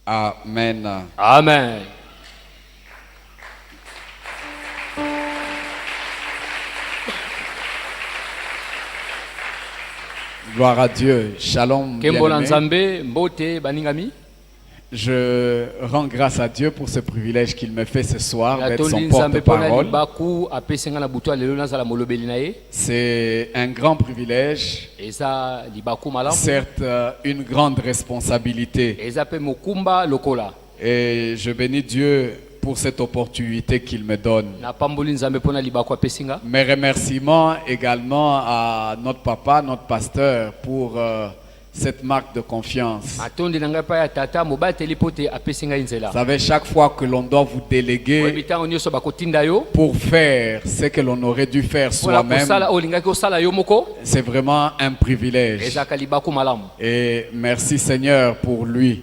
Amen. Amen. Gloire à Dieu. Shalom. Bien-aimé. Je rends grâce à Dieu pour ce privilège qu'il me fait ce soir d'être son porte-parole. C'est un grand privilège, certes une grande responsabilité. Et je bénis Dieu pour cette opportunité qu'il me donne. Mes remerciements également à notre papa, notre pasteur, pour cette marque de confiance. Vous savez, chaque fois que l'on doit vous déléguer pour faire ce que l'on aurait dû faire soi-même, c'est vraiment un privilège. Et merci Seigneur pour lui.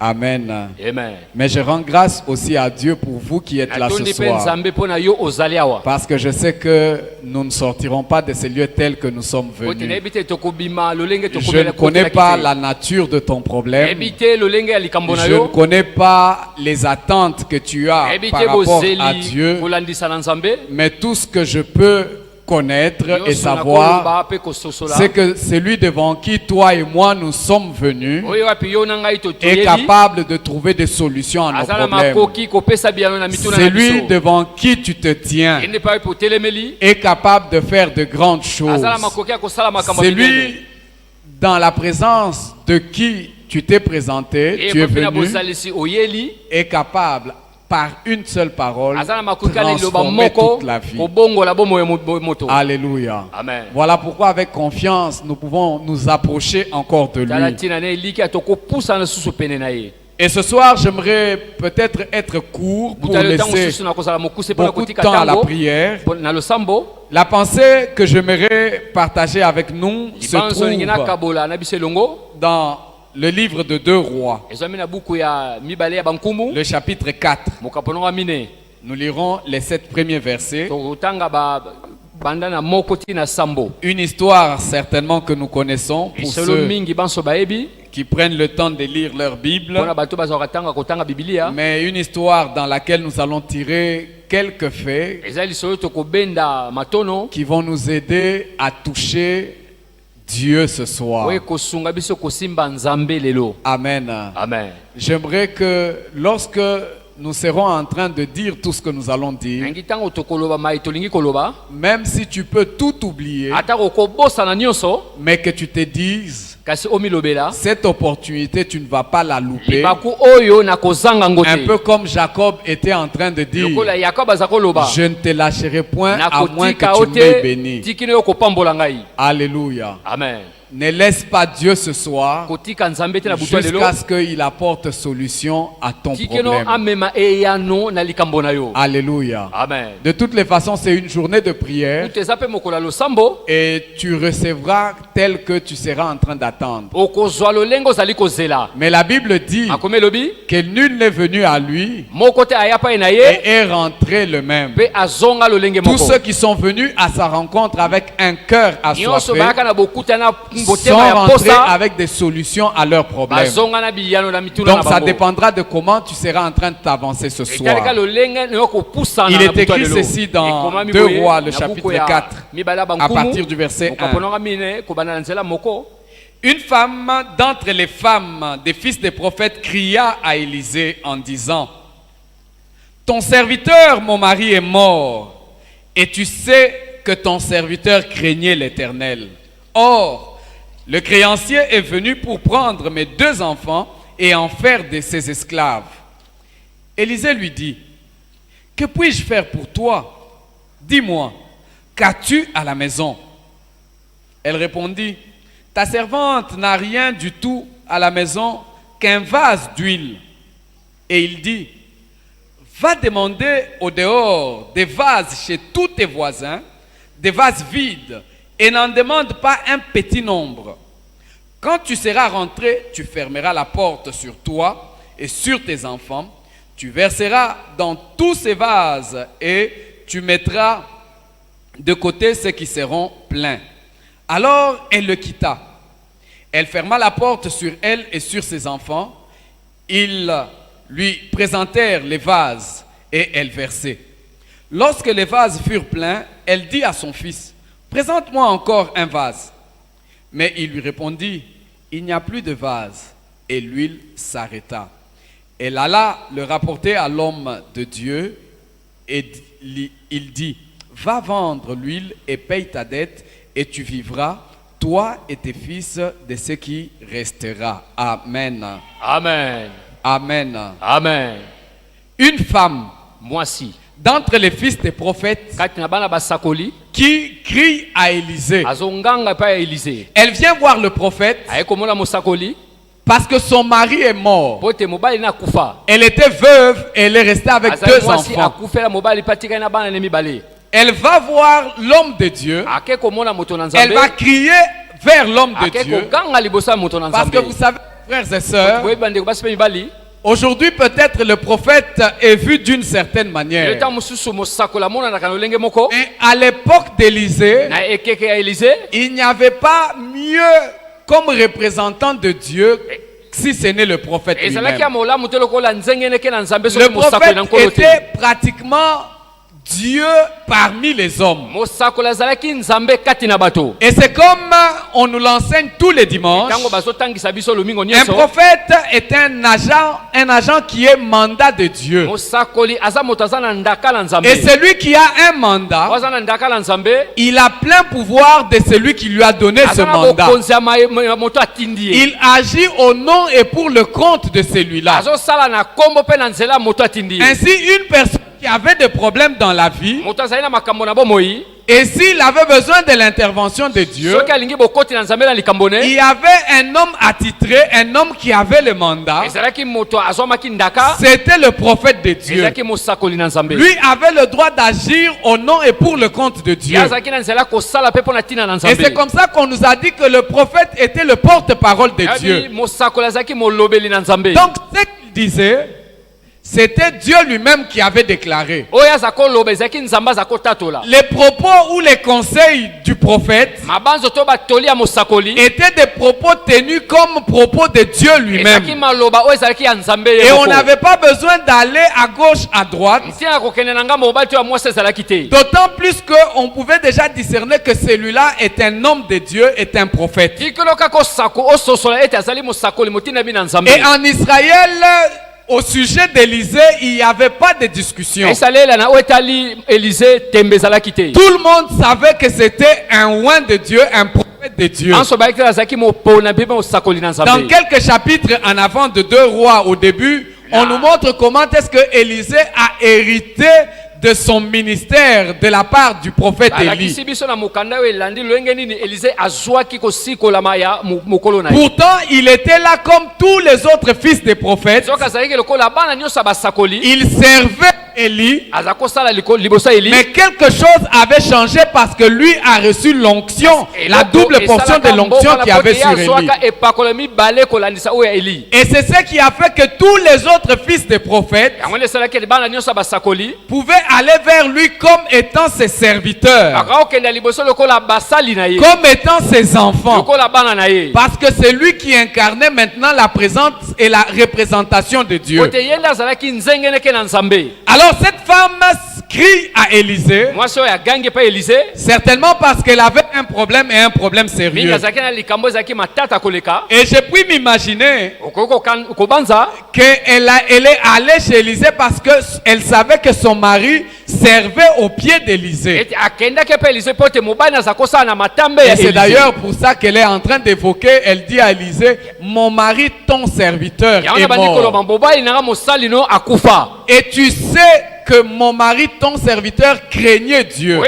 Amen. Amen. Mais je rends grâce aussi à Dieu pour vous qui êtes là ce soir. Parce que je sais que nous ne sortirons pas de ces lieux tels que nous sommes venus. Je ne connais pas la nature de ton problème. Je ne connais pas les attentes que tu as par rapport à Dieu. Mais tout ce que je peux connaître et savoir, c'est que celui devant qui toi et moi nous sommes venus est capable de trouver des solutions à nos problèmes. Celui devant qui tu te tiens est capable de faire de grandes choses. Celui dans la présence de qui tu t'es présenté, tu es venu, est capable par une seule parole transformer toute la vie. Alléluia. Amen. Voilà pourquoi avec confiance nous pouvons nous approcher encore de lui. Et ce soir j'aimerais peut-être être court pour laisser beaucoup de temps à la prière. La pensée que j'aimerais partager avec nous se trouve dans le livre de 2 Rois, le chapitre 4. Nous lirons les 7 premiers versets. Une histoire certainement que nous connaissons pour ceux qui prennent le temps de lire leur Bible. Mais une histoire dans laquelle nous allons tirer quelques faits qui vont nous aider à toucher Dieu ce soir. Amen. Amen. J'aimerais que lorsque nous serons en train de dire tout ce que nous allons dire, même si tu peux tout oublier, mais que tu te dises, cette opportunité, tu ne vas pas la louper. Un peu comme Jacob était en train de dire, je ne te lâcherai point à moins que tu m'aies béni. Alléluia. Amen. Ne laisse pas Dieu ce soir jusqu'à ce qu'il apporte solution à ton problème. Alléluia. Amen. De toutes les façons, c'est une journée de prière et tu recevras tel que tu seras en train d'attendre. Mais la Bible dit que nul n'est venu à lui et est rentré le même. Tous ceux qui sont venus à sa rencontre avec un cœur assoiffé sont rentrés avec des solutions à leurs problèmes. Donc ça dépendra de comment tu seras en train de t'avancer ce soir. Il est écrit ceci dans 2 Rois, le chapitre 4, à partir du verset 1. Une femme d'entre les femmes des fils des prophètes cria à Élisée en disant, « Ton serviteur, mon mari, est mort, et tu sais que ton serviteur craignait l'Éternel. Or, le créancier est venu pour prendre mes 2 enfants et en faire de ses esclaves. » Élisée lui dit, « Que puis-je faire pour toi? Dis-moi, qu'as-tu à la maison? » Elle répondit, « Ta servante n'a rien du tout à la maison qu'un vase d'huile. » Et il dit, « Va demander au dehors des vases chez tous tes voisins, des vases vides, et n'en demande pas un petit nombre. Quand tu seras rentré, tu fermeras la porte sur toi et sur tes enfants. Tu verseras dans tous ces vases et tu mettras de côté ceux qui seront pleins. » Alors elle le quitta. Elle ferma la porte sur elle et sur ses enfants, Ils lui présentèrent les vases et elle versait. Lorsque les vases furent pleins, elle dit à son fils, « Présente-moi encore un vase. » Mais il lui répondit, « Il n'y a plus de vase. » Et l'huile s'arrêta. Elle alla le rapporter à l'homme de Dieu et il dit, « Va vendre l'huile et paye ta dette et tu vivras, toi et tes fils, de ce qui restera. » Amen. Amen. Amen. Amen. Une femme Mwasi. d'entre les fils des prophètes Kati na bana basakoli. qui crie à Élisée. Azonganga pa Élisée. Elle vient voir le prophète Ayekomona musakoli. parce que son mari est mort. Pote mobali na kufa. Elle était veuve et elle est restée avec deux enfants. Akufela mobali patika na bana nemi bale. Elle va voir l'homme de Dieu. Akekomona moto na Nzambe. Elle va crier vers l'homme de Dieu. Akekoganga libosa moto na Parce Nzambe. que vous savez, frères et sœurs, Boyebande ko basipe mibali. aujourd'hui peut-être le prophète est vu d'une certaine manière. Le temps mususu mosakola mona na kanolenge moko. Et à l'époque d'Élisée, Na ekeke ya Élisée. il n'y avait pas mieux comme représentant de Dieu si ce n'est le prophète lui-même. Le prophète était pratiquement Dieu parmi les hommes. Et c'est comme on nous l'enseigne tous les dimanches. Un prophète est un agent qui est mandat de Dieu. Et celui qui a un mandat, il a plein pouvoir de celui qui lui a donné ce mandat. Il agit au nom et pour le compte de celui-là. Ainsi, une personne qui avait des problèmes dans la vie, et s'il avait besoin de l'intervention de Dieu, il y avait un homme attitré, un homme qui avait le mandat. C'était le prophète de Dieu. Lui avait le droit d'agir au nom et pour le compte de Dieu. Et c'est comme ça qu'on nous a dit que le prophète était le porte-parole de Dieu. Donc ce qu'il disait, c'était Dieu lui-même qui avait déclaré. Les propos ou les conseils du prophète étaient des propos tenus comme propos de Dieu lui-même. Et on n'avait pas besoin d'aller à gauche, à droite. D'autant plus qu'on pouvait déjà discerner que celui-là est un homme de Dieu, est un prophète. Et en Israël, au sujet d'Élisée, il n'y avait pas de discussion. Tout le monde savait que c'était un oint de Dieu, un prophète de Dieu. Dans quelques chapitres en avant de 2 rois au début, on nous montre comment est-ce que Élisée a hérité de son ministère de la part du prophète Élie. Pourtant, il était là comme tous les autres fils des prophètes. Il servait Élie. Mais quelque chose avait changé parce que lui a reçu l'onction, la double portion de l'onction qu'il avait sur Élie. Et c'est ce qui a fait que tous les autres fils des prophètes pouvaient aller vers lui comme étant ses serviteurs, comme étant ses enfants, parce que c'est lui qui incarnait maintenant la présence et la représentation de Dieu. Alors cette femme crie à Élisée, certainement parce qu'elle avait un problème et un problème sérieux. Et j'ai pu m'imaginer qu'elle est allée chez Élisée parce qu'elle savait que son mari servait au pied d'Élisée. Et c'est d'ailleurs pour ça qu'elle est en train d'évoquer, elle dit à Élisée, mon mari, ton serviteur, est mort. Et tu sais que mon mari, ton serviteur, craignait Dieu.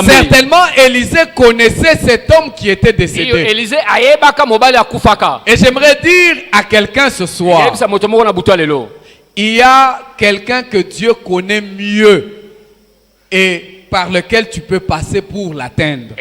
Certainement, Élisée connaissait cet homme qui était décédé. Et j'aimerais dire à quelqu'un ce soir, il y a quelqu'un que Dieu connaît mieux et par lequel tu peux passer pour l'atteindre.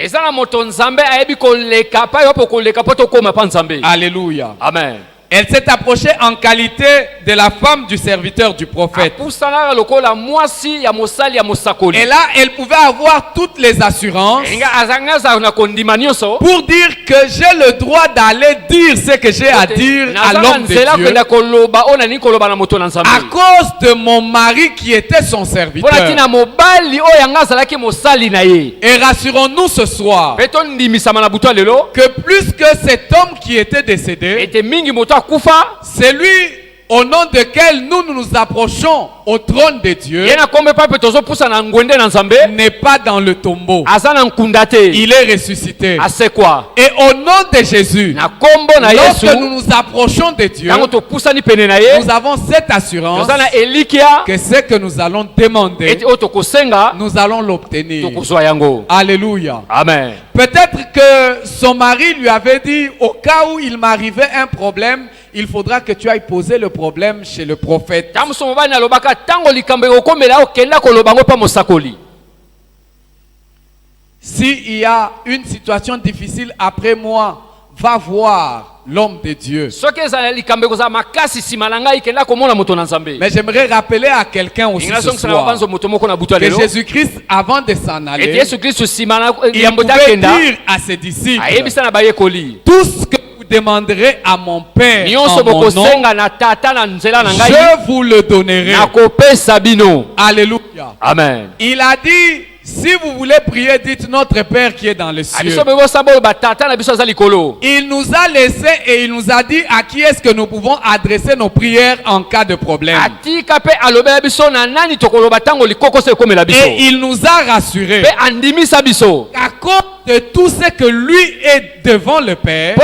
Alléluia. Amen. Elle s'est approchée en qualité de la femme du serviteur du prophète. apusanaka lokola mwasi ya mosali ya mosakoli. Et là, elle pouvait avoir toutes les assurances Nga azangaza na kondima nyonso pour dire que j'ai le droit d'aller dire ce que j'ai à dire à l'homme de nzela Dieu kwenda koloba ona ni koloba na moto na nzambe. à cause de mon mari qui était son Pona serviteur. tina mobali oyo anga azalaki mosali na ye. Et rassurons-nous ce soir Peto ndimisama na buto lelo. que plus que cet homme qui était décédé, Ete mingi moto akufa. c'est lui au nom duquel nous nous approchons au trône de Dieu, Yena kombe pa petozo pusa na ngwende na nzambe. n'est pas dans le tombeau. Azana nkundate. Il est ressuscité. Ase quoi? Et au nom de Jésus, Na kombo na lorsque Yesu. nous nous approchons de Dieu, Tango to pusa ni pene na ye. nous avons cette assurance Tozana elikia. que ce que nous allons demander, Ete oto kosenga. nous allons l'obtenir. Tokozwa yango. Alléluia. Amen. Peut-être que son mari lui avait dit, au cas où il m'arrivait un problème, il faudra que tu ailles poser le problème chez le prophète. Tamuso mobali na lobaka tango likambe okomela okenda kolobango pa mosakoli. S'il y a une situation difficile après moi, va voir l'homme de Dieu. Soki ezala likambe koza makasi sima na ngai kenda komona moto na nzambe. Mais j'aimerais rappeler à quelqu'un aussi Ingana ce songi sana soir banzo moto moko na butu que lelo. Jésus-Christ, avant de s'en Ete aller, Yesu Kristo sima na il yambo ta pouvait kenda. dire à ses disciples, Ayebisa na bayekoli. tout ce que vous demanderez à mon Père Nyonso en mon nom, bokosenga na tata na nzela na ngai. je vous le donnerai. Nakopesa bino. Alléluia. Amen. Il a dit, si vous voulez prier, dites notre Père qui est dans les cieux. Abiso bebo sabo ba tata na biso za likolo. Il nous a laissé et il nous a dit à qui est-ce que nous pouvons adresser nos prières en cas de problème. Atika pe alobe biso na nani tokoloba tango likoko se komela biso. Et il nous a rassurés Pe andimisa biso. qu'à cause de tout ce que lui est devant le Père,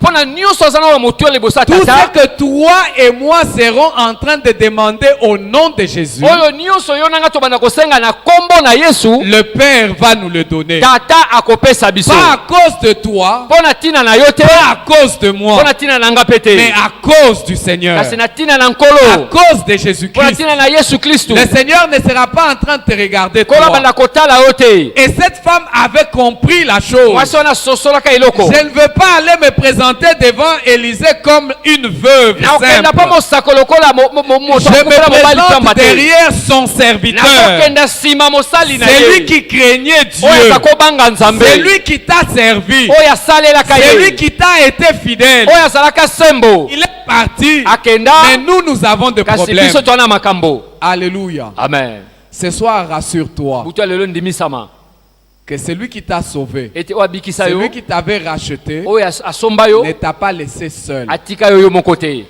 Pona nyonso za na moto le bosa tout ce tata. que toi et moi serons en train de demander au nom de Jésus, Oyo nyonso yo nanga to bana kosenga na kombo na Yesu. le Père va nous le donner. Tata akopesa biso. Pas à cause de toi, Pona tina na yo te. pas à cause de moi, Pona tina na nga pete. mais à cause du Seigneur, Kasi na tina na à nkolo. cause de Pona Jésus-Christ. tina na Yesu Kristo. Le Seigneur ne sera pas en train de te regarder Kola toi. banda kotala yo te. Et cette femme avait compris la chose. Mwasi wana sosolaka iloko. Je ne veux pas aller me présenter devant Élisée comme une veuve Na okenda pa simple. mosako lokola moto Je me akopela mobali présente pamba te. derrière son Na serviteur. okenda sima mosali na C'est lui ye. qui craignait Dieu. Oyo akobanga nzambe. C'est lui qui t'a servi. Oyo asalelaka C'est lui ye. qui t'a été fidèle. Oyo azalaka sembo. Il est parti. Akenda. Mais nous avons des Kasi problèmes. biso twana makambo. Alléluia. Amen. Ce soir, rassure-toi Butu lelo ndimisama. que c'est lui qui t'a sauvé. Ete oyo abikisa C'est yo. lui qui t'avait racheté. Oyo asomba yo. Ne t'a pas laissé seul. Atika yo yo moko te.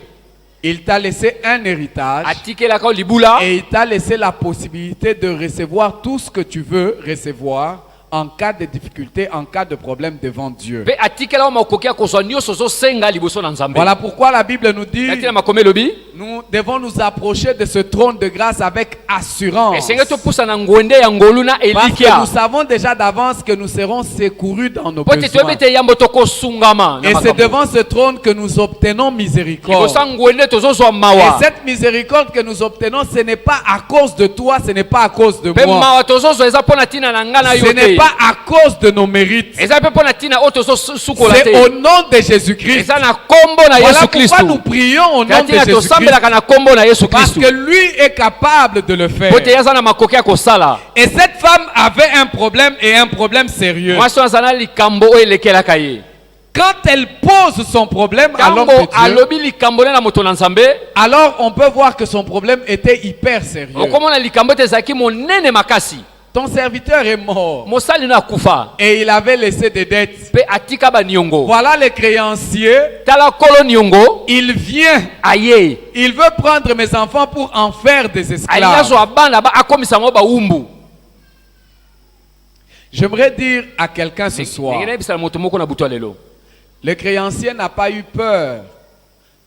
Il t'a laissé un héritage Atikelaka yo libula. et il t'a laissé la possibilité de recevoir tout ce que tu veux recevoir en cas de difficulté, en cas de problème devant Dieu. Pe atikela yo makoki ya kozwa nyonso ozosenga liboso na nzambe. Voilà pourquoi la Bible nous dit, Yatina makome lobi. nous devons nous approcher de ce trône de grâce avec assurance. Esenge topusa na ngwende ya ngolu na Parce que elikia. nous savons déjà d'avance que nous serons secourus dans nos Po te besoins. toyebete yambo tokosungama. Et c'est devant ce trône que nous obtenons miséricorde. Liboso ya ngwende tozozwa Et mawa. cette miséricorde que nous obtenons, ce n'est pas à cause de toi, ce n'est pas à cause de Pe moi. mawa tozozwa eza pona tina na nga na Ce yo n'est te. pas à cause de nos mérites. Eza pe pona tina oyo tozosukola C'est au te. nom de Jésus-Christ. Eza na kombo na Voilà Yesu pourquoi Kristo. nous prions au nom de Yatina Jésus-Christ. tosambelaka na kombo na Yesu Parce Kristo. que lui est capable de le faire. Po te yaza na makoki ya kosala. Et cette femme avait un problème et un problème sérieux. Mwasi aza na likambo oyo elekelaka ye. Quand elle pose son problème à l'homme de Tango Dieu, alobi likambo na moto na nzambe. alors on peut voir que son problème était hyper sérieux. Okomona likambo te ezalaki monene makasi. Ton serviteur est mort Mosali na kufa. et il avait laissé des dettes. Pe atika ba niongo. Voilà le créancier. Tala kolo niongo. Il vient. Aye. Il veut prendre mes enfants pour en faire des esclaves. Alingazwa bana ba akomisa ngo ba umbu. J'aimerais dire à quelqu'un ce soir, Ngena bisala moto moko na butu lelo. le créancier n'a pas eu peur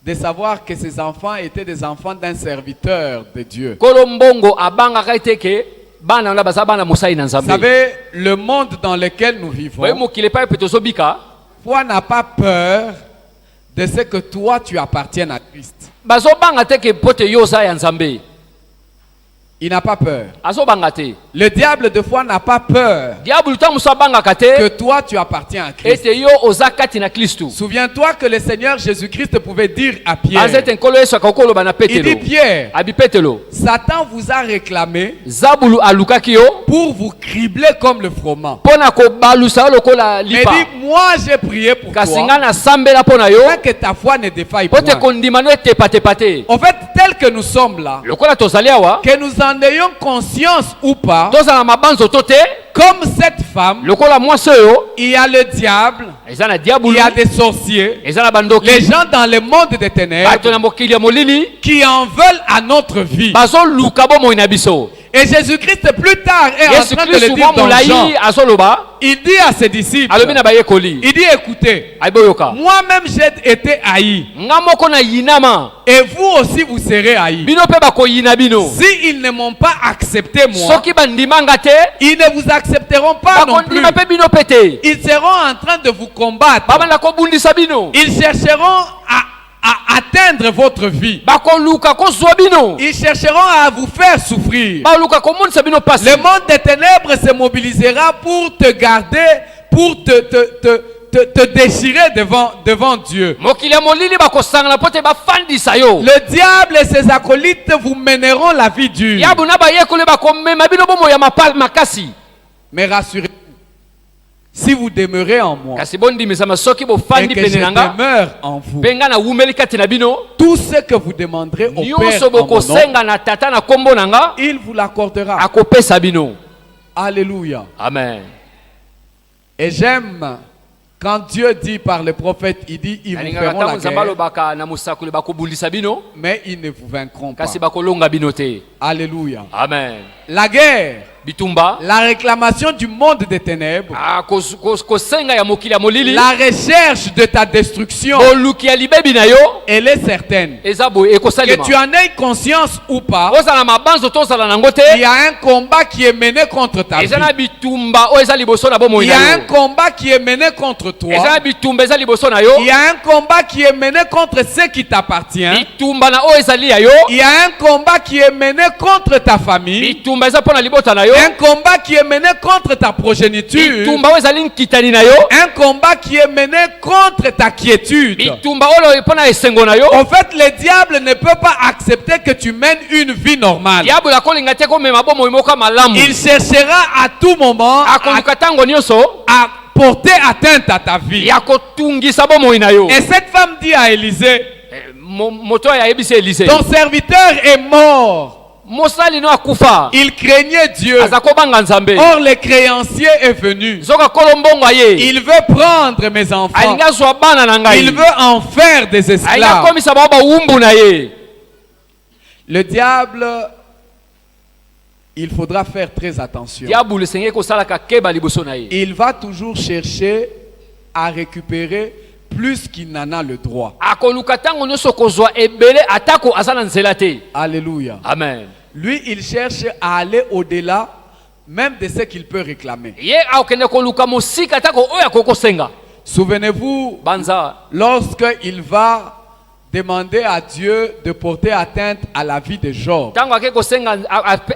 de savoir que ses enfants étaient des enfants d'un serviteur de Dieu. Kolo mbongo abanga kaiteke bana na baza bana mosali na Vous nzambe. savez, le monde dans lequel nous Boye vivons, mokile pa petozo bika. toi n'a pas peur de ce que toi tu appartiennes à Christ. Bazo banga teke pote yoza ya nzambe. Il n'a pas peur. azobanga te. Le diable de foi n'a pas peur Diable ntango mosusu abangaka te que toi tu appartiens à Christ. ete yo oza kati na Kristu. Souviens-toi que le Seigneur Jésus-Christ pouvait dire à Anza Pierre, ete nkolo Yesu akauka oloba na il dit Petelo. Pierre, Abi Petelo, Satan vous a réclamé zabulu alukaki yo pour vous cribler comme le froment. mpona kobalusa yo lokola Mais lipa. dit, moi j'ai prié pour Kasi toi, nga nasambela mpo na yo afin que ta foi ne défaille po te point. kondima no etepatepa te. En fait, tel que nous sommes là, Lokola tozali awa que nous en ayons conscience ou pas, tozala na mabanzo to te comme cette femme, lokola mwasi oyo il y a le diable, eza na il diabulu, y a des sorciers, eza na bandoki, les gens dans le monde des ténèbres bato na mokili ya molili qui en veulent à notre vie. bazoluka bomoi na biso. Et Jésus-Christ plus tard est en Yesu train de le Kristu dire mwa dans Jean. molai azoloba Il dit à ses disciples, alobi na bayekoli il dit écoutez, ayiboyoka moi-même j'ai été haï nga moko na yinama et vous aussi vous serez haïs. bino mpe bakoyina bino. Si ils ne m'ont pas accepté moi, Soki bandimanga te ils ne vous accepteront pas non plus. bakondima mpe bino mpe te. Ils seront en train de vous combattre. babanda kobundisa bino, Ils chercheront à atteindre votre vie. bakoluka kozwa bino, Ils chercheront à vous faire souffrir. baluka komonisa bino pasi. Le monde des ténèbres se mobilisera pour te garder, pour te déchirer devant Dieu. mokili ya molili bakosangana mpo te bafandisa yo. Le diable et ses acolytes vous mèneront la vie dure. yabu na bayekoli bakomema bino bomoi ya makasi. Mais rassurez-vous, si vous demeurez en moi kasi bondimisama soki et bofandi que je pene na nga demeure en vous, mpe nga nawumeli kati na bino, tout ce que vous demanderez au Père nyonso en mon nom, bokosenga na tata na kombo na nga il vous l'accordera. akopesa bino. Alléluia. Amen. Et j'aime quand Dieu dit par le prophète, il dit, ils vous alingaka feront la ntango nzambe guerre, alobaka na mosakoli bakobundisa bino mais ils ne vous vaincront pas. kasi bakolonga bino te. Alléluia. Amen. La guerre, bitumba, la réclamation du monde des ténèbres, kosenga ya mokili ya molili, la recherche de ta destruction, boluki ya libebi na yo elle est certaine. eza boye Que ekosalema. tu en aies conscience ou pas, ozala na mabanzo to ozala nango il te, y a un combat qui est mené contre ta vie. eza na bitumba oyo eza liboso na bomoi Il y na a un yo. combat qui est mené contre eza toi. na bitumba eza liboso na yo. Il y a un combat qui est mené contre ce qui t'appartient. bitumba na oyo ezali ya yo. Il y a un combat qui est mené contre ta famille. bitumba eza mpo na libota na yo. Un combat qui est mené contre ta progéniture. bitumba oyo ezali nkitani na yo. Un combat qui est mené contre ta quiétude. bitumba oyo mpo na esengo na yo. En fait, le diable ne peut pas accepter que tu mènes une vie normale. diable akolinga te komema bomoi moko malamu. Il cherchera à tout moment akoluka ntango nyonso à porter atteinte à ta vie. ya kotungisa bomoi na yo. Et cette femme dit à Élisée, moto oyo ayebisi Elise, ton serviteur est mort. mosali no akufa, Il craignait Dieu. aza kobanga nzambe. Or, le créancier est venu. zoka kolo mbongo aye, Il veut prendre mes enfants. alingi azwa bana na ngai, Il veut en faire des alingi esclaves. akomisa bao bawumbu na ye. Le diable, il faudra faire très attention. diabulu esengeli kosalaka keba liboso na ye. Il va toujours chercher à récupérer plus qu'il n'en a le droit. akoluka ntango nyonso kozwa ebele atako aza na nzela te. Alléluia. Amen. Lui, il cherche à aller au-delà même de ce qu'il peut réclamer. ye akokende koluka mosika atako oyo akoki kosenga. Souvenez-vous, banza lorsqu'il va demander à Dieu de porter atteinte à la vie de Job, ntango akei kosenga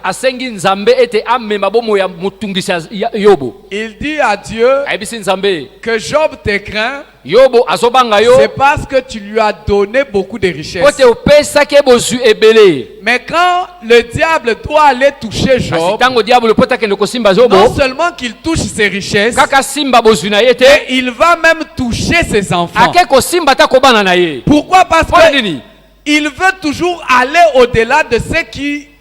asengi nzambe ete amema bomoi ya motungisi ya yobo. il dit à Dieu ayebisi nzambe que Job te craint, yobo azobanga yo c'est parce que tu lui as donné beaucoup de po richesses. te opesaki ye bozwi ebele. Mais quand le diable doit aller toucher kasi Job, ntango diabolo po te akende kosimba non yobo, seulement qu'il touche ses richesses, kaka simba bozwi na ye te, mais il va même toucher ses enfants. akei kosimba ata kobana na ye. Pourquoi? Parce Mpo na que nini? il veut toujours aller au-delà de ce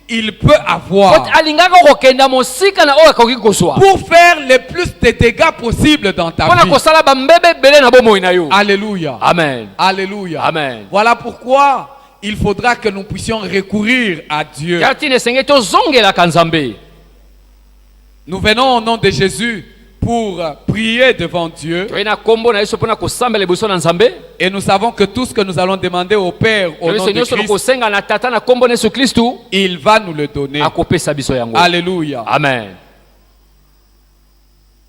qu'il peut avoir alingaka kokenda mosika na oyo akoki kozwa pour faire le plus de dégâts possible dans ta mpona vie. kosala bambebe ebele na bomoi na yo. Alléluia. Amen. Alléluia. Amen. Voilà pourquoi il faudra que nous puissions recourir à Dieu. kati na esengeli tozongelaka nzambe. Nous venons au nom de Jésus pour prier devant Dieu. toyei na kombo na yesu mpona kosambela liboso na nzambe. Et nous savons que tout ce que nous allons demander au Père au nom toyeso de nyonso Christ, kosenga na tata na kombo na yesu kristu il va nous le donner. akopesa biso yango. Alléluia. Amen.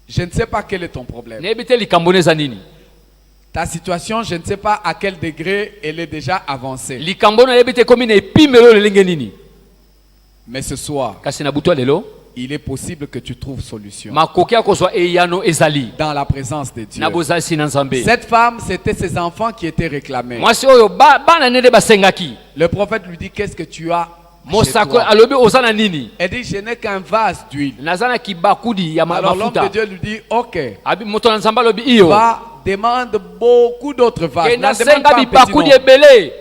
Je ne sais pas quel est ton problème. nayebi te likambo no eza nini. Ta situation, je ne sais pas à quel degré elle est déjà avancée. likambo no nayebi te ekomi na epimelo lelenge nini. Mais ce soir, kasi na butu ya lelo il est possible que tu trouves solution makoki akozwa eyano ezali dans la présence de Dieu. na bozalisi na nzambe. Cette femme, c'était ses enfants qui étaient réclamés. mwasi oyo bana nde basengaki. Le prophète lui dit, qu'est-ce que tu as chez mosako toi? alobi oza na nini. Elle dit, je n'ai qu'un vase d'huile. naza na kibakudi ya Alors l'homme de mafuta. Dieu lui dit, ok, abi moto na nzambe alobi iyo va, demande beaucoup d'autres vases. kenda Ne demande senga pas un petit bibakudi nom. ebele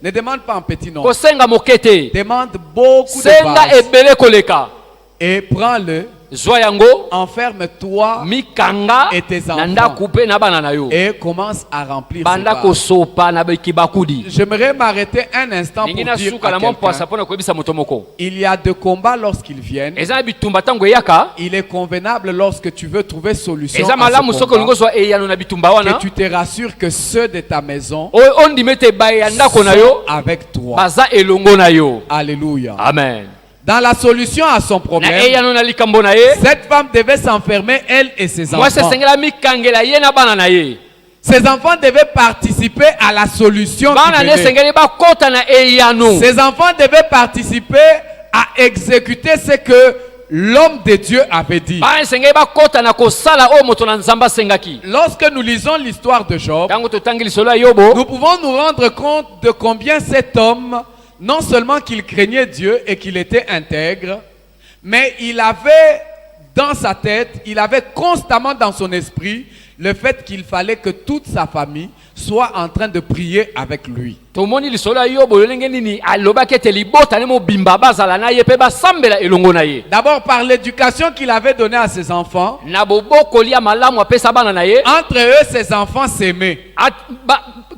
Ne demande pas un petit nom. kosenga mokete Demande beaucoup de senga vases. ebele koleka Et prends-le, zwa yango enferme-toi mikanga et tes enfants. na ndako mpe na bana na yo et commence à remplir ces banda vases. kosopa na kibakudi. J'aimerais m'arrêter un instant pour ningi dire nasuka à na mompwasa quelqu'un, mpona koyebisa moto moko il y a de combats lorsqu'ils viennent. eza na bitumba ntango eyaka Il est convenable lorsque tu veux trouver solution eza à malamu ce soki combat, olingi ozwa eyano na bitumba wana que tu te rassures que ceux de ta maison oyo ondima ete baye ya ndako na sont yo avec toi. baza elongo na yo. Alléluia. Amen. Dans la solution à son na problème, eyano na likambo na ye cette femme devait s'enfermer, elle et ses mwasi enfants. esengela mikangela ye na bana na ye. Ses enfants devaient participer à la solution bana qui ne venait. esengeli bakota na eyano. Ses enfants devaient participer à exécuter ce que l'homme de Dieu avait dit. bana esengeli bakota na kosala oyo moto na nzambe asengaki. Lorsque nous lisons l'histoire de Job, ntango totangi lisolo ya yobo nous pouvons nous rendre compte de combien cet homme, non seulement qu'il craignait Dieu et qu'il était intègre, mais il avait dans sa tête, il avait constamment dans son esprit le fait qu'il fallait que toute sa famille soit en train de prier avec lui. tomoni lisolo ya yobo lolenge nini alobaki ete libota ne mobimba bazala na ye mpe basambela elongo na ye. D'abord par l'éducation qu'il avait donnée à ses enfants, na bobokoli ya malamu apesa bana na ye entre eux ses enfants s'aimaient.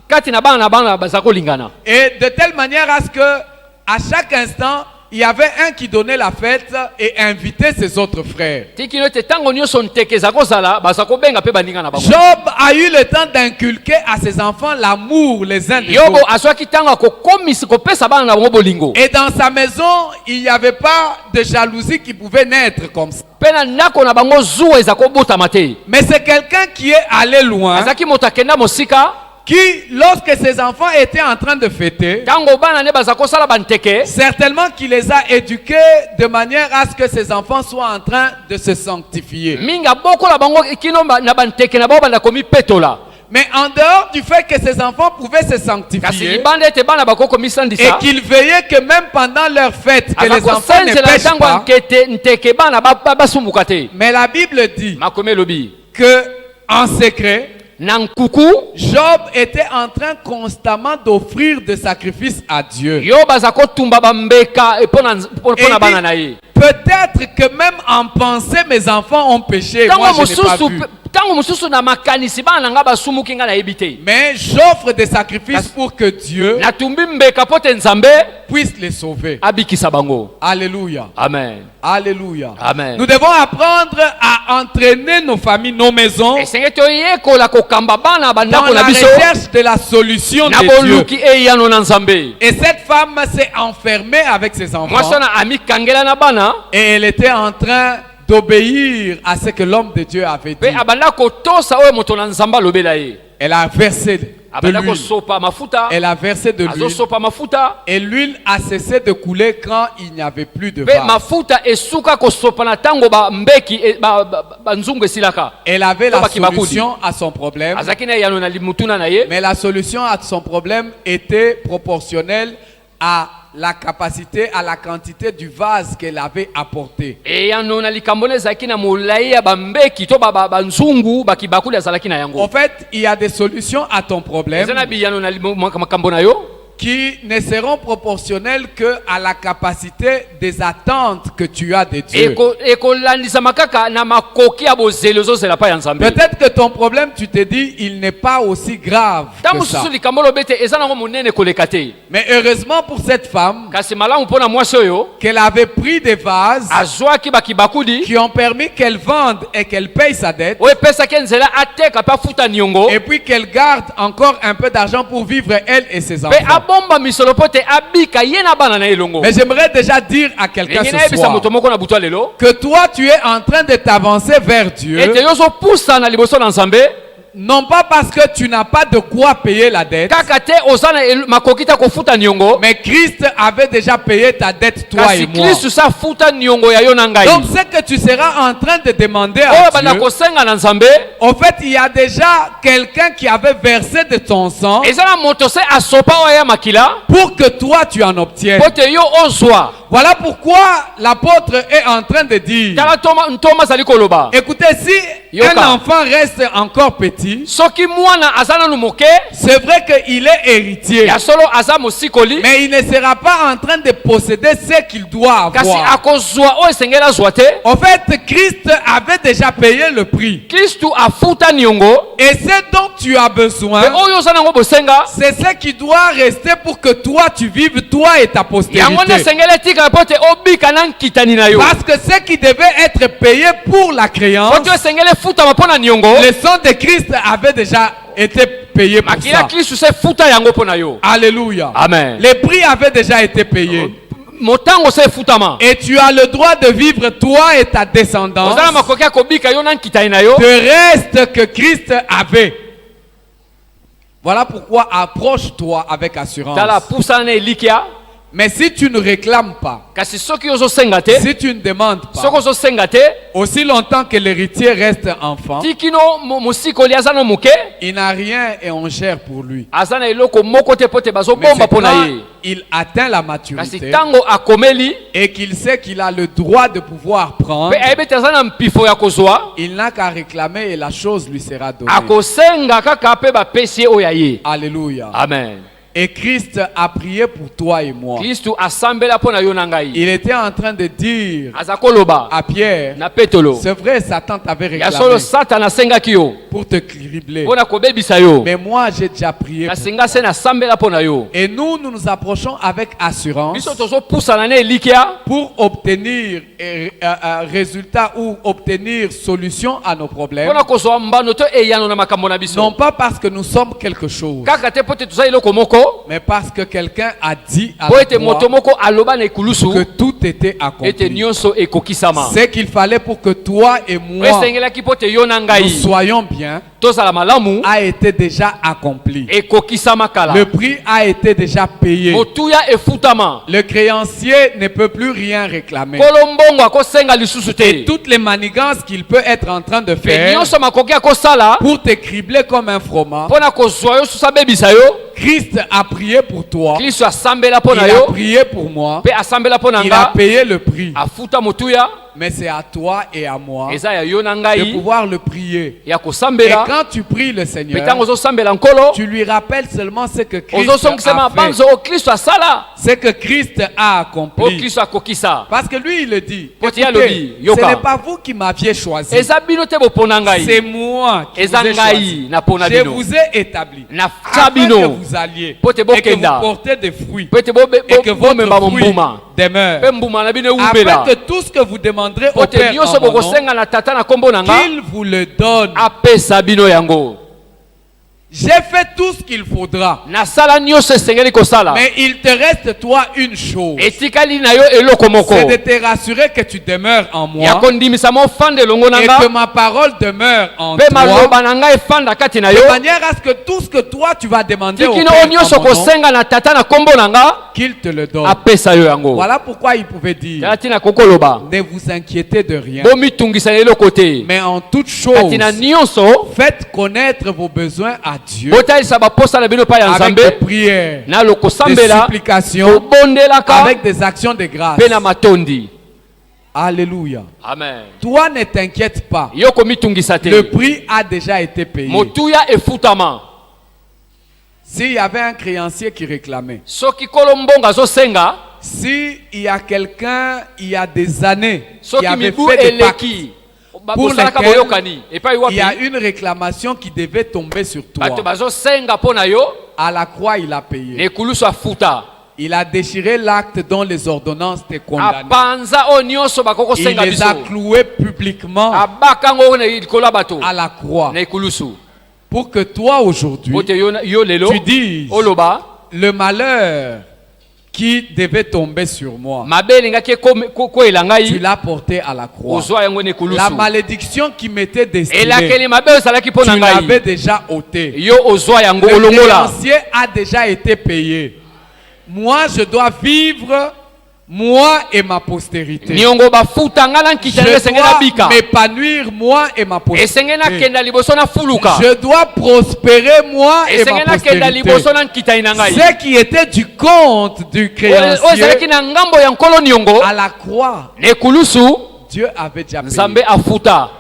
kati na bana baza kolingana. Et de telle manière à ce que à chaque instant, il y avait un qui donnait la fête et invitait ses autres frères. tikino ete ntango nyonso nteke eza kozala baza kobenga mpe baninga na bango. Job a eu le temps d'inculquer à ses enfants l'amour les uns des yobo autres. azwaki ntango akokomisa kopesa bana na bango bolingo. Et dans sa maison, il n'y avait pas de jalousie qui pouvait naître comme ça. mpe na ndako na bango zuwa eza kobotama te. Mais c'est quelqu'un qui est allé loin, azalaki moto akenda mosika qui, lorsque ses enfants étaient en train de fêter, ntango bana ne baza kosala banteke certainement qu'il les a éduqués de manière à ce que ses enfants soient en train de se sanctifier. mingi abokola bango kino na banteke na bango banda komipetola. Mais en dehors du fait que ses enfants pouvaient se kasi sanctifier libanda ete bana bako et komisandisa qu'ils veillaient que même pendant leur fête, que aza les enfants ne kosenzela pêchent ntango pas. nteke bana basumbuka te. Mais la Bible dit makomi elobi que en secret, na nkuku Job était en train constamment d'offrir des sacrifices à Dieu. yo baza kotumba bambeka Et mpona bana na ye. peut-être que même en pensée, mes enfants ont péché. Moi, je n'ai pas vu. ntango mosusu na makanisi bana na nga basumuki nga nayebi te. Mais j'offre des sacrifices pour que Dieu natumbi mbeka po te nzambe puisse les sauver. abikisa bango. Alléluia. Amen. Alléluia. Amen. Nous devons apprendre à entraîner nos familles, nos maisons esenge toyekola kokamba bana dans bandako la na biso recherche de la solution na de Dieu. boluki eyano na nzambe. Et cette femme s'est enfermée avec ses enfants mwasi wana amikangela na bana et elle était en train d'obéir à ce que l'homme de Dieu avait dit. mpe abanda kotosa oyo moto na nzambe alobela ye. Elle a versé de abanda l'huile. kosopa mafuta Elle a versé de l'huile. azosopa mafuta Et l'huile a cessé de couler quand il n'y avait plus de mpe vase. mafuta esuka kosopa na ntango bambeki banzungu esilaka. Elle avait To la bakibakudi. solution à son problème. azalaki na eyano na limutuna na ye. Mais la solution à son problème était proportionnelle à la capacité, à la quantité du vase qu'elle avait apporté. eyano na likambo ezalaki na molai ya bambeki to banzungu bakibakuli azalaki na En yango. fait, il y a des solutions à ton problème eza na biyano na makambo na yo qui ne seront proportionnelles que à la capacité des attentes que tu as de Dieu. ekolandisama kaka na makoki ya bozeli ozozela pa ya nzambe. Peut-être que ton problème, tu te dis, il n'est pas aussi grave ntango que ça. mosusu likambo lobi ete eza nango monene koleka te. Mais heureusement pour cette femme, kasi malamu mpo na mwasi oyo qu'elle avait pris des vases azwaki bakibakudi qui ont permis qu'elle vende et qu'elle paye sa dette, oyo epesaki nzela ateka mpe afuta niongo et puis qu'elle garde encore un peu d'argent pour vivre elle et ses mpe enfants. abomba misolo mpo te abika ye na bana na elongo. Mais j'aimerais déjà dire à quelqu'un ndenge ce nayebisa soir moto moko na butu ya lelo que toi, tu es en train de t'avancer vers Dieu ete yo ozopusa na liboso na nzambe non pas parce que tu n'as pas de quoi payer la dette, kaka te oza na makoki ta kofuta niongo, mais Christ avait déjà payé ta dette, toi kasi et moi. Kristu sa futa niongo ya yo na ngai. Donc ce que tu seras en train de demander Oyo à bana Dieu, kosenga na Nzambe, en fait, il y a déjà quelqu'un qui avait versé de son sang eza na moto se asopa oya makila, pour que toi tu en obtiennes. po te yo ozwa. Voilà pourquoi l'apôtre est en train de dire, Tala ntoma zali koloba. écoutez, si Yoka. un enfant reste encore petit, Soki mwana aza nanu moke, c'est vrai qu'il est héritier, ya solo aza mosikoli, mais il ne sera pas en train de posséder ce qu'il doit kasi avoir. akozwa oyo esengeli azwa te. En fait, Christ avait déjà payé le prix. Kristu afuta niongo, Et ce dont tu as besoin, pe oyo oza nango bosenga, c'est ce qui doit rester pour que toi tu vives, toi et ta yango nde postérité. esengeli tika po te obika na nkitani na yo. Parce que ce qui devait être payé pour la créance, Po te esengeli efutama mpo na niongo, le sang de Christ avait déjà été payé pour makila ça. Kristu se futa yango mpo na yo. Alléluia. Amen. Le prix avait déjà été payé. Motango se efutama. Et tu as le droit de vivre, toi et ta descendance, Oza na makoki ya kobika yo na nkitani na yo. de reste que Christ avait. Voilà pourquoi approche-toi avec assurance. Tala pusana na elikia, Mais si tu ne réclames pas, kasi soki ozosenga te, si tu ne demandes soki pas, ozosenga te, aussi longtemps que l'héritier reste enfant, tikino mosikoli aza na moke, il n'a rien et on gère pour lui. aza na eloko moko te po te Mais bazobomba c'est mpo na quand ye. il atteint la Kasi maturité tango akomeli, et qu'il sait qu'il a le droit de pouvoir prendre, pe ayebi te aza na mpifo ya kozwa, il n'a qu'à réclamer et la chose lui sera donnée. akosenga kaka pe bapesi ye oyo ya ye. Alléluia. Amen. Et Christ a prié pour toi et moi. Kristu asambela mpo na yo na ngai. Il était en train de dire Aza koloba à Pierre, na Petelo, c'est vrai, Satan t'avait ya solo réclamé Satana asengaki yo pour te cribler. mpo na kobebisa yo, Mais moi, j'ai déjà prié pour kasi nga se nasambela mpo na yo. Et nous nous approchons avec assurance Biso tozopusana na elikia pour obtenir un résultat ou obtenir solution à nos problèmes. mpo na kozwa mbano to eyano na makambo na biso. Non pas parce que nous sommes quelque chose, Kaka te po te toza eloko moko, mais parce que quelqu'un a dit à po ete toi moto moko aloba na ekulusu que tout était ete accompli. nyonso ekokisama. C'est qu'il fallait pour que toi et moi Esengelaki po te yo na nous ngai soyons bien tozala malamu, a été déjà accompli. ekokisama kala. Le prix a été déjà payé. Motuya efutama, Le créancier ne peut plus rien réclamer. kolo mbongo akosenga lisusu Et te, toutes les manigances qu'il peut être en train de pe faire nyonso makoki akosala pour te cribler comme un froment, mpo na kozwa yo susu abebisa yo. Christ a prié pour toi. Kristu asambela mpo Il na a yo, prié pour moi. mpe asambela mpo na Il a nga, payé le prix. afuta motuya. Mais c'est à toi et à moi Eza ya yo na de ngai pouvoir le prier. ya Et kosambela. quand tu pries le Pe Seigneur, ntango ozosambela nkolo, tu lui rappelles seulement ce que Christ ozosongisema a fait, banzo o Kristu asala, ce que Christ a o accompli. Kristu akokisa. Parce que lui, il le dit. Poti ya Écoutez, lobi, ce yoka. n'est pas vous qui m'aviez choisi. Eza bino te bopona C'est ngai, moi qui vous eza ai ngai choisi. na pona Je bino, vous ai établi. na Afin tia que bino vous alliez po te et que vous bokenda, portez des fruits po te et que bomemba votre fruit mombuma, demeure. pe mbuma na bino Afin ewumbela, que tout ce que vous demanderez po au te Père nyonso en mon nom, bokosenga na tata na kombo na nga, qu'il vous le donne. apesa bino yango. J'ai fait tout ce qu'il faudra. Nasala nyonso esengeli kosala, Mais il te reste toi une chose. etikali na yo eloko moko C'est de te rassurer que tu demeures en ya moi kondimisa mo fanda elongo na et que nga, ma parole demeure en pe toi. maloba na ngai efanda kati na yo, De manière à ce que tout ce que toi tu vas demander au tikino Père o en nyonso mon nom, kosenga na tata na kombo na nga, qu'il te le donne. apesa yo yango. Voilà pourquoi il pouvait dire, Tala tina kokoloba, ne vous inquiétez de rien, bomitungisa na eloko te, mais en toute chose, kati na nyonso faites connaître vos besoins à Dieu botalisa baposa na bino pa ya avec des nzambe prières, na des lokosambela, supplications, kobondelaka avec des actions de grâce. pe na matondi. Alléluia. Amen. Toi, ne t'inquiète pas. Yo komitungisa te, Le prix a déjà été payé. motuya efutama. S'il y avait un créancier qui réclamait, Soki kolo mbongo azosenga, s'il y a quelqu'un, il y a des années, qui soki avait mibu fait des pactes, eleki pour bosalaka lesquels boyokani epai il y a wapi une réclamation qui devait tomber sur bato toi. bazosenga mpo na yo, À la croix, il a na payé. ekulusu afuta, Il a déchiré l'acte dont les ordonnances te condamnaient. apanza oyo nyonso Il bakokosenga les biso, a cloués publiquement abaka ngo na likolo ya bato à la croix. na ekulusu, Pour que toi, aujourd'hui, po te yo lelo tu dises, oloba le malheur qui devait tomber sur moi, mabe elingaki koyela tu ngai l'as porté à la croix. ozwa yango na La ekulusu. malédiction qui m'était destinée, elakeli mabe ezalaki mpo na tu l'avais ngai déjà ôté. yo ozwa yango Le olongola. créancier a déjà été payé. Moi, je dois vivre, moi et ma postérité. niongo bafuta nga na nkita na Je esengeli dois abika m'épanouir, moi et ma esengeli postérité. nakenda liboso na fuluka Je dois prospérer, moi et ma esengeli nakenda postérité. liboso na nkita na ngai Ce qui était du compte du oyo créancier ezalaki na ngambo ya nkolo niongo à la croix, na ekulusu Dieu avait déjà payé. nzambe afuta.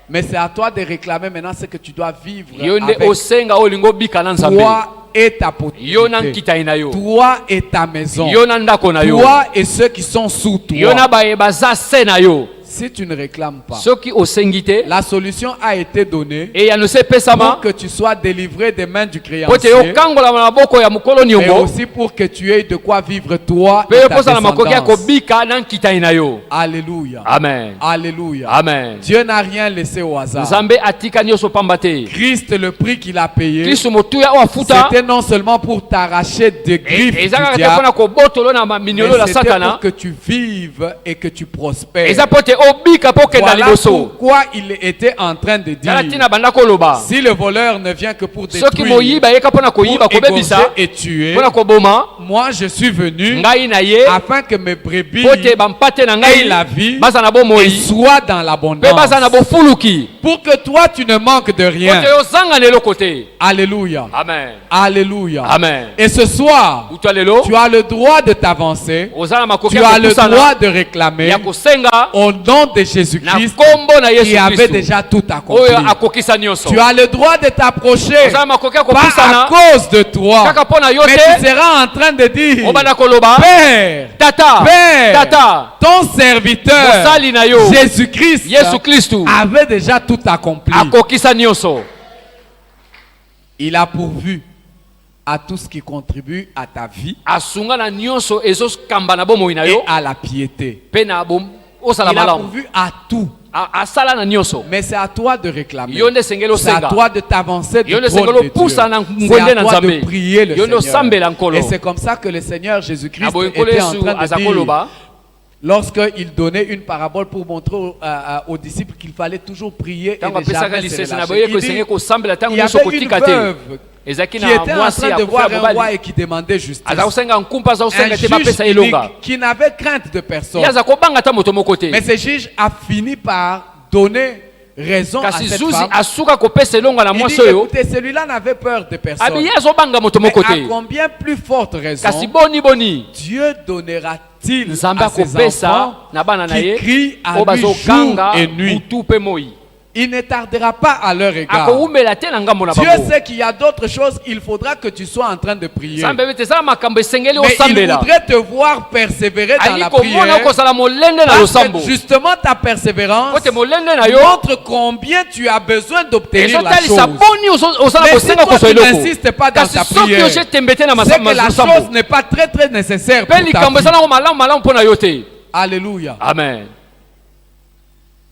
Mais c'est à toi de réclamer maintenant ce que tu dois vivre yo nde avec osenga olingo bika na nzambe toi et ta yo na postérité. nkita na yo Toi et ta maison. yo na ndako na yo Toi et ceux qui sont sous yo na toi. baye baza se na yo Si tu ne réclames pas, soki osengi te la solution a été donnée eyano se pour epesama que tu sois délivré des mains du po te créancier, yokangola na maboko ya mokolo mais niongo aussi pour que tu aies de quoi vivre toi mpe et ta ekozala makoki ya descendance. kobika na nkita na yo. Alléluia. Amen. Alléluia. Amen. Dieu n'a rien laissé au hasard. nzambe atika nyonso pamba te. Christ, le prix qu'il a payé, kristu motuya oyo afuta c'était non seulement pour t'arracher des griffes eza du kaka te diable, mpona kobotolo na mais minyolo ya c'était pour satana que tu vives et que tu prospères. eza mpo te obika mpo okenda Voilà liboso. pourquoi il était en train de tala dire, ntina banda koloba si le voleur ne vient que pour soki détruire, moyiba ayeka mpona pour koyiba kobebisa égorger et tuer, mpona koboma moi je suis venu ngai na ye afin que mes brebis mpo te bampate na aient ngai la vie baza na et bomoi soient dans mpe l'abondance. baza na bofuluki Pour que toi tu ne manques de mpo rien. te ozanga na eloko te. Alléluia. Amen. Alléluia. Amen. Et ce soir, utwa lelo tu as le droit de t'avancer. oza na makoki Tu ya as le kopusana droit de réclamer ya kosenga au nom de na Jésus-Christ kombo na qui yesu avait kristu déjà tout oyo accompli. akokisa nyonso. Tu as le droit de t'approcher, oza na makoki ya pas à kopusana cause de toi, kaka mpo na yo mais tu te seras en train de dire, obanda koloba Père, tata Père, tata ton serviteur, mosali na yo Jésus-Christ, yesu kristu avait déjà tout accompli. akokisa nyonso. Il a pourvu à tout ce qui contribue à ta vie asunga na nyonso ezokamba na bomoi na et yo à la piété. mpe na osala Il a malamu pourvu à tout. asala na nyonso. Mais c'est à toi de réclamer. yo nde esengeli C'est à osenga toi de t'avancer du yo nde trône esengeli de Dieu. opusa na C'est ngwende à na toi de nzambe prier le yo nde osambela Seigneur. nkolo Et c'est comme ça que le Seigneur Jésus-Christ na boye nkolo était en yesu train de aza dire, koloba lorsqu'il donnait une parabole pour montrer aux disciples qu'il fallait toujours prier et ntango ne apesaka jamais se lisese na relâcher. boye Il ko dit, esengeli kosambela il ntango y nyonso avait une kotika te veuve ezalaki qui na était en mwasi train ya de voir kofia un roi mobali et qui demandait justice. aza kosenga nkumpa aza Un kosenga te juge bapesa ye unique elonga qui n'avait crainte de personne. ye aza kobanga ata moto moko te Mais ce juge a fini par donner raison à kasi cette zuzi femme. asuka kopesa elonga na Il dit, mwasi oyo écoutez, celui-là n'avait peur de personne. abi ye azobanga moto Mais moko à te combien plus forte raison kasi boni boni Dieu donnera-t-il nzambe à ses akopesa enfants na bana na qui ye crient à oyo lui jour bazokanga et nuit? butu mpe moi Il ne tardera pas à leur égard. akowumela te na ngambo na Dieu bango sait qu'il y a d'autres choses, il faudra que tu sois en train de prier. nzambe ete ezala makambo esengeli Mais il osambela voudrait te voir persévérer dans ali la komona prière. okozala molende na Parce losambo que justement ta persévérance po te molende na yo montre combien tu as besoin d'obtenir la chose. ezotalisa boni osala Mais si kosenga toi kozwa tu eloko n'insistes pas dans kasi ta soki prière, ozetembe te na c'est que la losambo chose n'est pas très très nécessaire mpe pour ta likambo vie. ezalango malamu malamu mpo na yo te. Alléluia. Amen.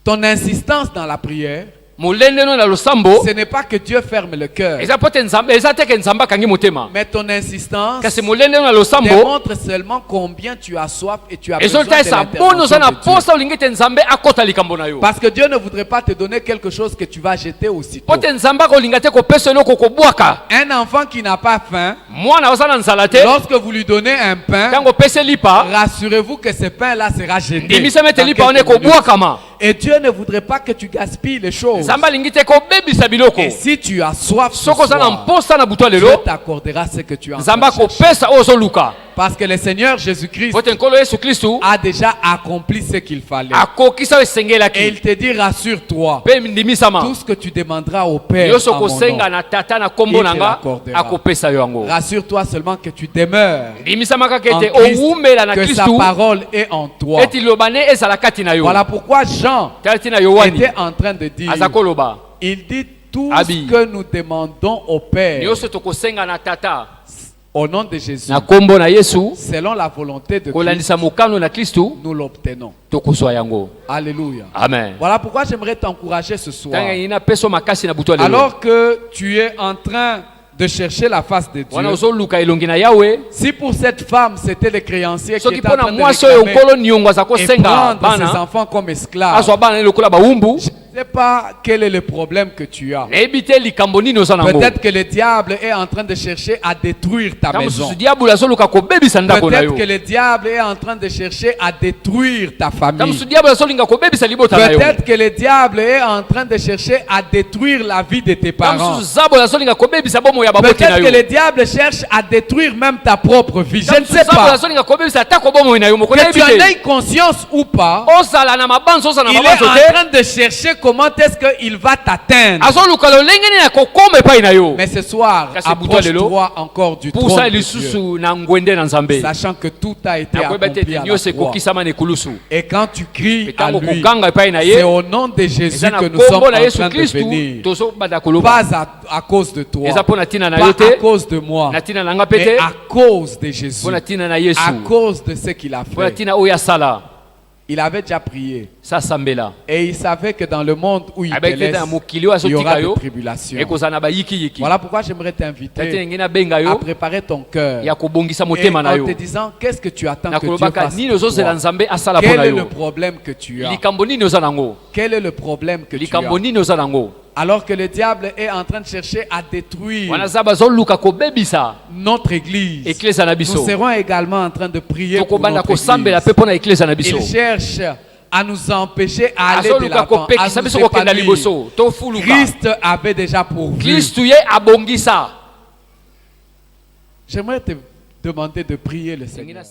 Ton insistance dans la prière, molende no na losambo ce n'est pas que Dieu ferme le cœur, eza po te nzambe eza te ke nzambe akangi motema mais ton insistance kasi molende no na losambo démontre seulement combien tu as soif et tu as besoin de ezotalisa boni oza l'intervention na de Dieu. posa olingi te nzambe akota likambo na yo Parce que Dieu ne voudrait pas te donner quelque chose que tu vas jeter aussitôt. po te nzambe akolinga te kopesa eloko kobwaka Un enfant qui n'a pas faim, mwana oza na nzala te lorsque vous lui donnez un pain, ntango opesa lipa rassurez-vous que ce pain-là sera jeté. ndimisama ete dans lipa wana quelques minutes. ekobwakama Et Dieu ne voudrait pas que tu gaspilles les choses. nzambe alingi te kobebisa biloko Et si tu as soif ce soki oza na soir, mposa na butu ya Dieu lelo t'accordera ce que tu as en nzambe train de chercher. akopesa oyo ozoluka Parce que le Seigneur Jésus-Christ po te nkolo yesu kristu a déjà accompli ce qu'il fallait. akokisa oyo Et esengelaki il te dit, rassure-toi, mpe ndimisama tout ce que tu demanderas au Père nyonso en mon kosenga nom, na tata na kombo il na te nga l'accordera. akopesa yo yango Rassure-toi seulement que tu demeures ndimisama kaka en ete Christ, owumela na que sa kristu parole est en toi. eti liloba ne ezala kati na yo Voilà pourquoi Jean tala tina yohani était en train de dire, aza koloba il dit tout Abi. ce que nous demandons au Père nyonso tokosenga na tata au nom de Jésus, na kombo na yesu selon la volonté de Christ, kolandisa mokano na kristu nous l'obtenons. tokozwa yango. Alléluia. Amen. Voilà pourquoi j'aimerais t'encourager ce soir. ntango ina peso makasi na butu ya lelo Alors que tu es en train de chercher la face de wana Dieu, ozoluka elongi na Yawe si pour cette femme c'était les créanciers qui soki étaient en mpona train de mwasi oyo réclamer nkolo niongo aza et kosenga prendre ses bana enfants comme esclaves, azwa bana lokola bawumbu je ne sais pas quel est le problème que tu as. nayebi te likambo nini oza nango Peut-être que le diable est en train de chercher à détruire ta ntango maison. mosusu diabolo azoluka kobebisa ndako na Peut-être yo que le diable est en train de chercher à détruire ta ntango famille. mosusu diabolo azolinga kobebisa libota na yo Peut-être que le diable est en train de chercher à détruire la vie de tes ntango parents. mosusu zabolo azolinga kobebisa bomo ya baboti na Peut-être que yo le diable cherche à détruire même ta propre vie. Je ne sais zabolo pas. azolinga kobebisa atako bomo na yo moko Que nayebi tu en te aies conscience ou pas, ozala na mabanzo ozala il na est mabanzo en te train de chercher comment est-ce qu'il va t'atteindre. azoluka lolenge nini ya kokoma epai na yo Mais ce soir, Kasi buto lelo, approche-toi encore du pusa trône de Dieu, lisusu na ngwende na nzambe sachant que tout a été nakoyeba te accompli ete à la nyonso croix. ekokisama na ekulusu Et quand tu cries à ntango lui, kokanga epai na c'est ye au nom de Jésus eza na que nous sommes kombo en na yesu train de kristu venir. tozobanda koloba Pas à cause de toi, eza mpo na ntina na pas yo à te cause de moi, na ntina na nga mpe mais te à cause de Jésus, mpo na ntina na yesu à cause de ce qu'il a mpo na fait. ntina oyo asala Il avait déjà prié sasambela et il savait que dans le monde où il te abeki laisse, ete na mokili oyo il y aura azotika des yo tribulations. ekozala na bayikiyiki Voilà pourquoi j'aimerais tati t'inviter ndenge nabenga à yo préparer ton cœur ya kobongisa et motema na en yo te disant qu'est-ce que tu attends na que Dieu kolobaka fasse nini pour ozozela toi. nzambe asala mpo Quel na est le yo problème que tu as? likambo nini oza nango Quel est le problème que tu likambo as? nini oza nango Alors que le diable est en train de chercher à détruire wana za bazoluka kobebisa notre église, eklesa na nous biso serons également en train de prier pour tokobanda notre kosambela église. mpe mpo na eklesa na biso Il cherche à nous empêcher à aller de azoluka l'avant, à kopekisa nous biso kokenda épanouir. liboso tofuluka Christ avait déjà pourvu. kristu ye abongisa J'aimerais te demander de prier le Seigneur.